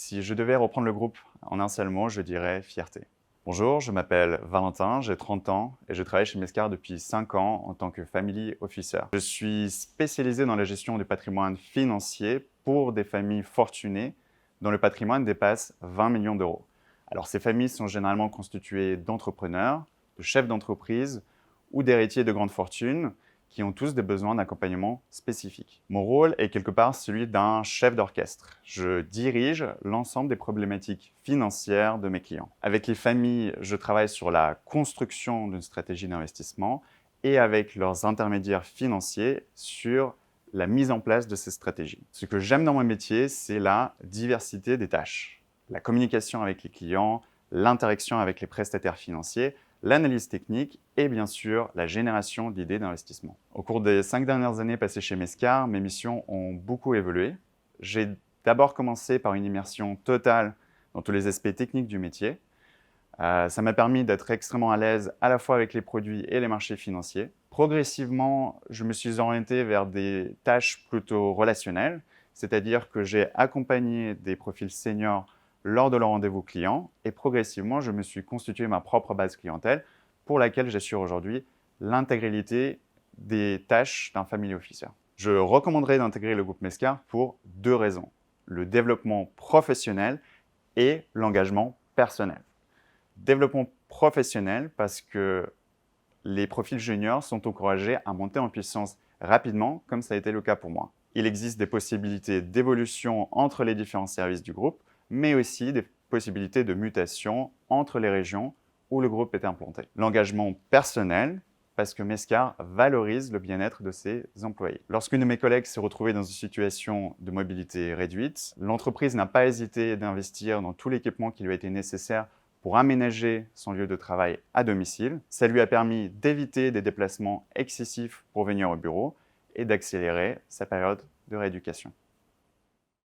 Si je devais reprendre le groupe en un seul mot, je dirais fierté. Bonjour, je m'appelle Valentin, j'ai 30 ans et je travaille chez Mescar depuis 5 ans en tant que Family Officer. Je suis spécialisé dans la gestion du patrimoine financier pour des familles fortunées dont le patrimoine dépasse 20 millions d'euros. Alors ces familles sont généralement constituées d'entrepreneurs, de chefs d'entreprise ou d'héritiers de grandes fortunes qui ont tous des besoins d'accompagnement spécifiques. Mon rôle est quelque part celui d'un chef d'orchestre. Je dirige l'ensemble des problématiques financières de mes clients. Avec les familles, je travaille sur la construction d'une stratégie d'investissement et avec leurs intermédiaires financiers sur la mise en place de ces stratégies. Ce que j'aime dans mon métier, c'est la diversité des tâches. La communication avec les clients, l'interaction avec les prestataires financiers, l'analyse technique et bien sûr la génération d'idées d'investissement. Au cours des 5 dernières années passées chez Mescar, mes missions ont beaucoup évolué. J'ai d'abord commencé par une immersion totale dans tous les aspects techniques du métier. Ça m'a permis d'être extrêmement à l'aise à la fois avec les produits et les marchés financiers. Progressivement, je me suis orienté vers des tâches plutôt relationnelles, c'est-à-dire que j'ai accompagné des profils seniors lors de leur rendez-vous client et progressivement, je me suis constitué ma propre base clientèle pour laquelle j'assure aujourd'hui l'intégralité des tâches d'un family officer. Je recommanderais d'intégrer le groupe Mescar pour 2 raisons, le développement professionnel et l'engagement personnel. Développement professionnel parce que les profils juniors sont encouragés à monter en puissance rapidement, comme ça a été le cas pour moi. Il existe des possibilités d'évolution entre les différents services du groupe, mais aussi des possibilités de mutation entre les régions où le groupe est implanté. L'engagement personnel, parce que Mescar valorise le bien-être de ses employés. Lorsqu'une de mes collègues s'est retrouvée dans une situation de mobilité réduite, l'entreprise n'a pas hésité d'investir dans tout l'équipement qui lui a été nécessaire pour aménager son lieu de travail à domicile. Ça lui a permis d'éviter des déplacements excessifs pour venir au bureau et d'accélérer sa période de rééducation.